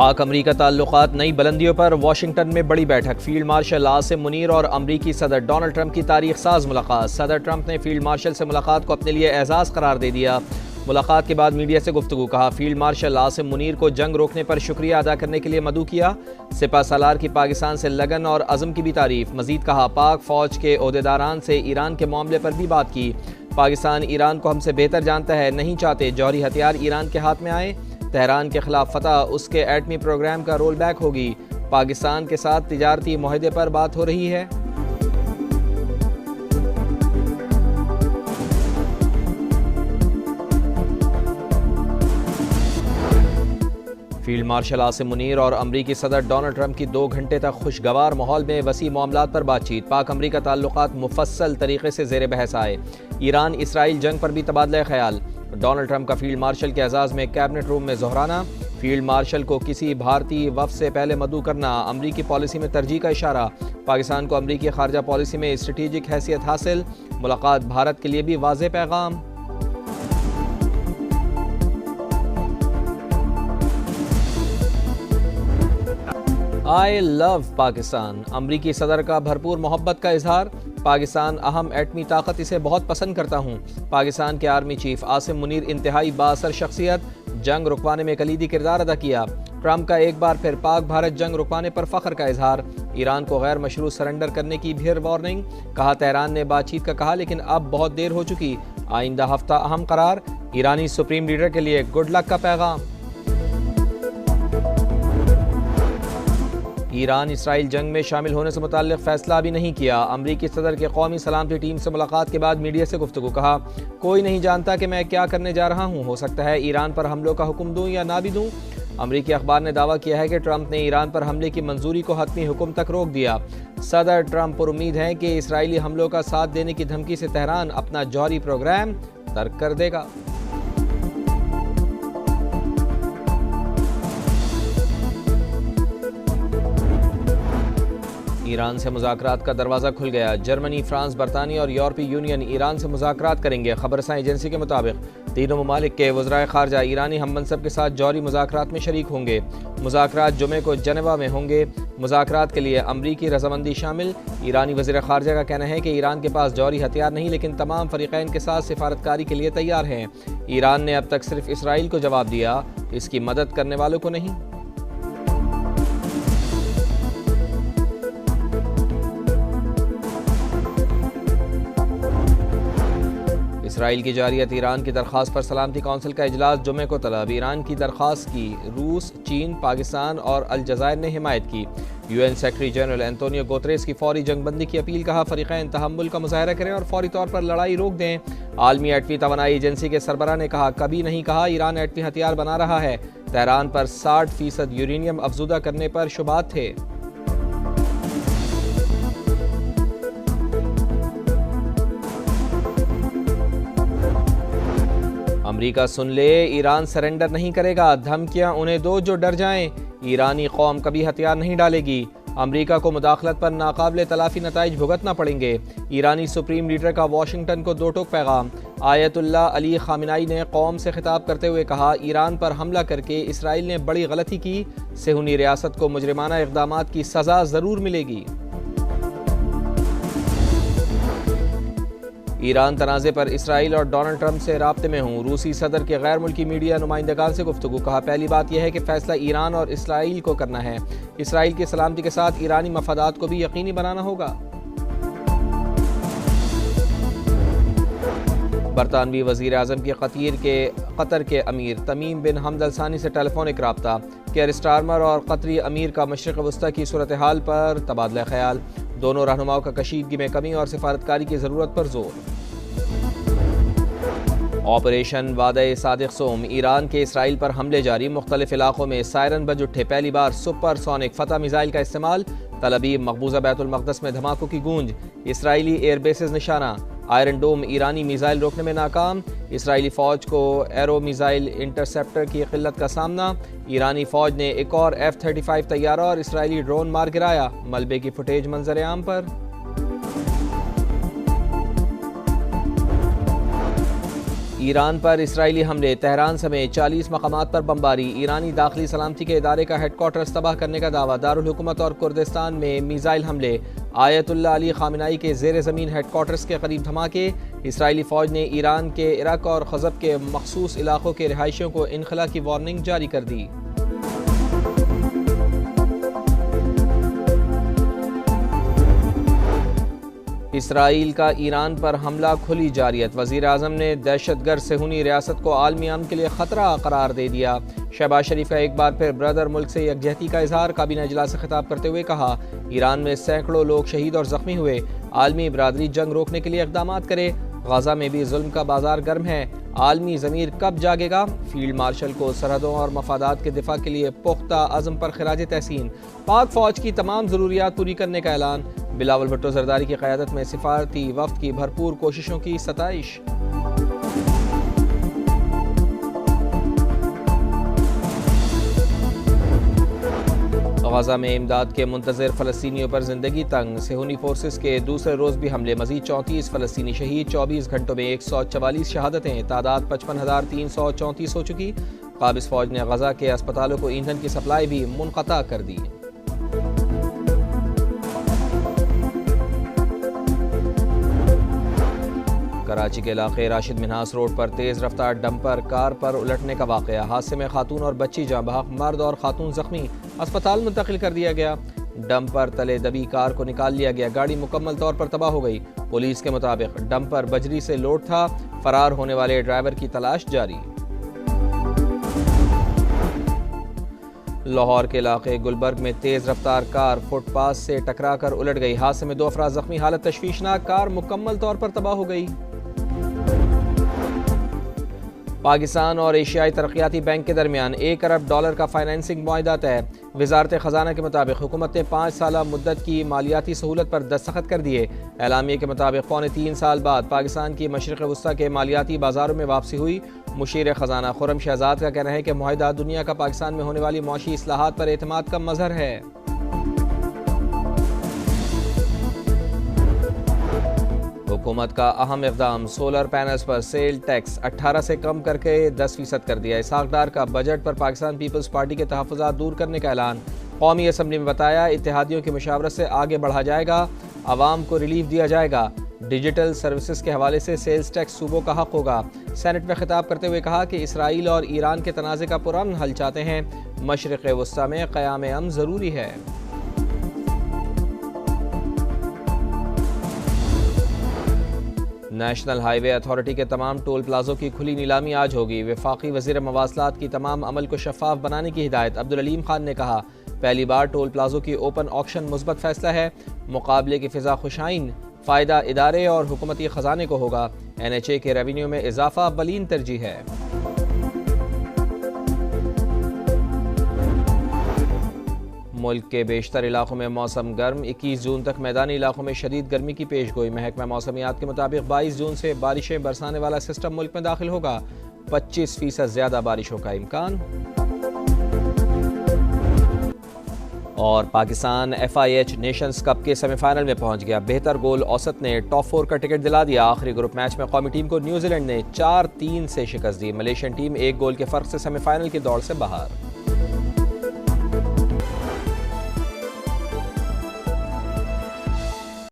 पाक अमरीका ताल्लुकात नई बुलंदियों पर वाशिंगटन में बड़ी बैठक। फील्ड मार्शल आसिम मुनीर और अमरीकी सदर डोनाल्ड ट्रंप की तारीख साज मुलाकात। सदर ट्रंप ने फील्ड मार्शल से मुलाकात को अपने लिए एजाज़ करार दे दिया। मुलाकात के बाद मीडिया से गुफ्तगू। कहा, फील्ड मार्शल आसिम मुनीर को जंग रोकने पर शुक्रिया अदा करने के लिए मदऊ किया। सिपा सालार की पाकिस्तान से लगन और अज़म की भी तारीफ। मजीद कहा, पाक फ़ौज के ओहदेदारान से ईरान के मामले पर भी बात की। पाकिस्तान ईरान को हमसे बेहतर जानता है, नहीं चाहते जौहरी हथियार ईरान के हाथ में आए। तेहरान के खिलाफ फतह उसके एटमी प्रोग्राम का रोल बैक होगी। पाकिस्तान के साथ तिजारती मुआहदे पर बात हो रही है। फील्ड मार्शल आसिम मुनीर और अमरीकी सदर डोनाल्ड ट्रंप की 2 घंटे तक खुशगवार माहौल में वसी मामलात पर बातचीत। पाक अमरीका ताल्लुकात मुफस्सल तरीके से ज़ेर बहस आए। ईरान इसराइल जंग पर भी तबादला ख्याल। डोनाल्ड ट्रंप का फील्ड मार्शल के एजाज़ में कैबिनेट रूम में जोहराना। फील्ड मार्शल को किसी भारतीय वफ़द से पहले मदऊ करना अमरीकी पॉलिसी में तरजीह का इशारा। पाकिस्तान को अमरीकी खारजा पॉलिसी में स्ट्रेटेजिक हैसियत हासिल। मुलाकात भारत के लिए भी वाज़ेह पैगाम। I love Pakistan. अमरीकी सदर का भरपूर मोहब्बत का इजहार। पाकिस्तान अहम एटमी ताकत, इसे बहुत पसंद करता हूँ। पाकिस्तान के आर्मी चीफ आसिम मुनीर इंतहाई बाअसर शख्सियत, जंग रुकवाने में कलीदी किरदार अदा किया। ट्रंप का एक बार फिर पाक भारत जंग रुकवाने पर फख्र का इजहार। ईरान को गैर मशरूत सरेंडर करने की फिर वार्निंग। कहा, तेहरान ने बातचीत का कहा लेकिन अब बहुत देर हो चुकी। आइंदा हफ्ता अहम करार। ईरानी सुप्रीम लीडर के लिए गुड लक का पैगाम। ईरान इसराइल जंग में शामिल होने से मुताल्लिक फैसला अभी नहीं किया। अमरीकी सदर के कौमी सलामती टीम से मुलाकात के बाद मीडिया से गुफ्तगू। कहा, कोई नहीं जानता कि मैं क्या करने जा रहा हूँ। हो सकता है ईरान पर हमलों का हुक्म दूँ या ना भी दूँ। अमरीकी अखबार ने दावा किया है कि ट्रंप ने ईरान पर हमले की मंजूरी को हतमी हुक्म तक रोक दिया। सदर ट्रंप पर उम्मीद है कि इसराइली हमलों का साथ देने की धमकी से तेहरान अपना जौहरी प्रोग्राम तर्क कर देगा। ईरान से मुज़ाकरात का दरवाज़ा खुल गया। जर्मनी, फ्रांस, बरतानिया और यूरोपीय यूनियन ईरान से मुज़ाकरात करेंगे। खबरसां एजेंसी के मुताबिक तीनों ममालिक के वज़राए ख़ारजा ईरानी हम मनसब के साथ जौहरी मुज़ाकरात में शरीक होंगे। मुज़ाकरात जुमे को जनेवा में होंगे। मुज़ाकरात के लिए अमरीकी रजामंदी शामिल। ईरानी वज़ीर ख़ारजा का कहना है कि ईरान के पास जौहरी हथियार नहीं, लेकिन तमाम फ़रीक़ैन के साथ सिफारतकारी के लिए तैयार हैं। ईरान ने अब तक सिर्फ इसराइल को जवाब दिया, इसकी मदद करने वालों को नहीं। इसराइल की जारियत ईरान की दरख्वास्त पर सलामती कौंसिल का इजलास जुमे को तलब। ईरान की दरख्वास्त की रूस, चीन, पाकिस्तान और अलजायर ने हिमायत की। UN secretary general Antonio Guterres की फौरी जंगबंदी की अपील। कहा, फरीक़ैन तहम्मुल का मुज़ाहरा करें और फौरी तौर पर लड़ाई रोक दें। आलमी एटमी तवानाई एजेंसी के सरबराह ने कहा, कभी नहीं कहा ईरान एटमी हथियार बना रहा है। तेहरान पर 60% यूरेनियम अफजुदा करने पर शुबात थे। अमरीका सुन ले, ईरान सरेंडर नहीं करेगा। धमकियां उन्हें दो जो डर जाएं। ईरानी कौम कभी हथियार नहीं डालेगी। अमरीका को मुदाखलत पर नाकाबिले तलाफी नताइज भुगतना पड़ेंगे। ईरानी सुप्रीम लीडर का वाशिंगटन को 2 टोक पैगाम। आयतुल्लाह अली खामिनाई ने कौम से खिताब करते हुए कहा, ईरान पर हमला करके इसराइल ने बड़ी गलती की। सेहूनी रियासत को मुजरिमाना इक़दामात की सज़ा ज़रूर मिलेगी। ईरान तनाज़े पर इसराइल और डोनाल्ड ट्रंप से राब्ते में हूँ। रूसी सदर के गैर मुल्की मीडिया नुमाइंदगान से गुफ्तगू। कहा, पहली बात यह है कि फ़ैसला ईरान और इसराइल को करना है। इसराइल की सलामती के साथ ईरानी मफादात को भी यकीनी बनाना होगा। बरतानवी वज़ीर आज़म की कतर के अमीर तमीम बिन हमद अल सानी से टेलीफोनिक राब्ता। केयर स्टारमर और कतरी अमीर का मशरिक़ वस्ता की सूरत हाल पर तबादला ख्याल। दोनों रहनुमाओं का कशीदगी में कमी और सिफारतकारी की ज़रूरत पर जोर। ऑपरेशन वादे सादिक सोम। ईरान के इसराइल पर हमले जारी। मुख्तलिफ इलाकों में सायरन बज उठे। पहली बार सुपरसोनिक फतह मिसाइल का इस्तेमाल। तल अबीब, मकबूजा बैतुल मक़दस में धमाकों की गूंज। इसराइली एयरबेसेस निशाना। आयरन डोम ईरानी मिसाइल रोकने में नाकाम। इसराइली फ़ौज को एरो मिसाइल इंटरसेप्टर की किल्लत का सामना। ईरानी फ़ौज ने एक और F-35 तैयारा और इसराइली ड्रोन मार गिराया। मलबे की फुटेज मंजर आम पर। ईरान पर इसराइली हमले, तेहरान समेत 40 मकामात पर बमबारी, ईरानी दाखिली सलामती के इदारे का हेडक्वार्टर तबाह करने का दावा, दारुल हुकूमत और कुर्दिस्तान में मीज़ाइल हमले, आयतुल्लाह अली खामेनी के ज़ेर ज़मीन हेडक्वार्टर्स के करीब धमाके, इसराइली फ़ौज ने ईरान के इराक और खज़ब के मखसूस इलाकों के रिहायशियों को इनखला की वार्निंग जारी कर दी। इसराइल का ईरान पर हमला खुली जारियत, वज़ीर आज़म ने दहशतगर्द सेहूनी रियासत को आलमी अमन के लिए ख़तरा करार दे दिया। शहबाज शरीफ का एक बार फिर ब्रदर मुल्क से यकजहती का इजहार, काबीना इजलास से खिताब करते हुए कहा ईरान में सैकड़ों लोग शहीद और ज़ख्मी हुए, आलमी बरादरी जंग रोकने के लिए इक़दामात करे। गाज़ा में भी जुल्म का बाजार गर्म है, आलमी ज़मीर कब जागेगा। फील्ड मार्शल को सरहदों और मफादात के दिफा के लिए पुख्ता अज़म पर खिराज तहसीन, पाक फ़ौज की तमाम ज़रूरियात पूरी करने का ऐलान। बिलावल भुट्टो जरदारी की क़यादत में सिफारती वफ़द की भरपूर कोशिशों की सताइश। गाज़ा में इमदाद के मुंतज़िर फ़लस्तीनियों पर ज़िंदगी तंग, सेहूनी फोर्सेस के दूसरे रोज़ भी हमले, मज़ीद 34 फ़लस्तीनी शहीद, 24 घंटों में 144 शहादतें, तादाद 55,334 हो चुकी। काबिज़ फ़ौज ने गाज़ा के अस्पतालों को ईंधन की सप्लाई भी मुनक़ता कर दी। कराची के इलाके राशिद मिन्हास रोड पर तेज़ रफ्तार डंपर कार पर उलटने का वाक़या, हादसे में खातून और बच्ची जाँ बहक, मर्द और खातून जख्मी, अस्पताल मुंतकिल कर दिया गया। डंपर तले दबी कार को निकाल लिया गया, गाड़ी मुकम्मल तौर पर तबाह हो गई। पुलिस के मुताबिक डंपर बजरी से लोड था, फरार होने वाले ड्राइवर की तलाश जारी। लाहौर के इलाके गुलबर्ग में तेज़ रफ्तार कार फुटपाथ से टकरा कर उलट गई, हादसे में 2 अफराद जख्मी, हालत तशवीशनाक, कार मुकम्मल तौर पर तबाह हो गई। पाकिस्तान और एशियाई तरक्याती बैंक के दरमियान $1 अरब का फाइनेंसिंग मुआहदा तय। वजारत खजाना के मुताबिक हुकूमत ने 5 साला मुद्दत की मालियाती सहूलत पर दस्तखत कर दिए। एलामिया के मुताबिक 3.25 साल बाद पाकिस्तान की मशरिक़ वस्ता के मालियाती बाजारों में वापसी हुई। मुशीर खजाना खुर्रम शहजाद का कहना है कि मुआहदा दुनिया का पाकिस्तान में होने वाली मुआशी इस्लाहात पर एतमाद का मज़हर है। हुकूमत का अहम इक़दाम, सोलर पैनल्स पर सेल टैक्स 18 से कम करके 10% कर दिया। इसहाक डार का बजट पर पाकिस्तान पीपल्स पार्टी के तहफ़्फ़ुज़ात दूर करने का ऐलान। कौमी असम्बली में बताया इत्तेहादियों की मुशावरत से आगे बढ़ा जाएगा, आवाम को रिलीफ दिया जाएगा। डिजिटल सर्विसेज के हवाले से सेल्स टैक्स सूबों का हक होगा। सेनेट में खिताब करते हुए कहा कि इसराइल और ईरान के तनाज़े का पुरअमन हल चाहते हैं, मशरिक़ वस्ता में क़याम अमन ज़रूरी है। नेशनल हाईवे अथॉरिटी के तमाम टोल प्लाजों की खुली नीलामी आज होगी। वफाकी वज़ीर मवासलात की तमाम अमल को शफाफ बनाने की हिदायत। अब्दुल अलीम खान ने कहा पहली बार टोल प्लाजों की ओपन ऑक्शन मुस्बत फैसला है। मुकाबले की फ़िज़ा खुशाइन, फ़ायदा इदारे और हुकूमती ख़जाने को होगा। NHA के रेवेन्यू में इजाफा बलीन तरजीह है। मुल्क के बेशतर इलाकों में मौसम गर्म, 21 जून तक मैदानी इलाकों में शदीद गर्मी की पेशगोई। महकमा मौसमियात के मुताबिक 22 जून से बारिशें बरसाने वाला सिस्टम मुल्क में दाखिल होगा, 25% ज़्यादा बारिशों का इम्कान। और पाकिस्तान FIH नेशंस कप के सेमीफाइनल में पहुंच गया। बेहतर गोल औसत ने टॉप 4 का टिकट दिला दिया। आखिरी ग्रुप मैच में कौमी टीम को न्यूजीलैंड ने 4-3 से शिकस्त दी। मलेशियन टीम 1 गोल के फर्क से सेमीफाइनल की दौड़ से बाहर।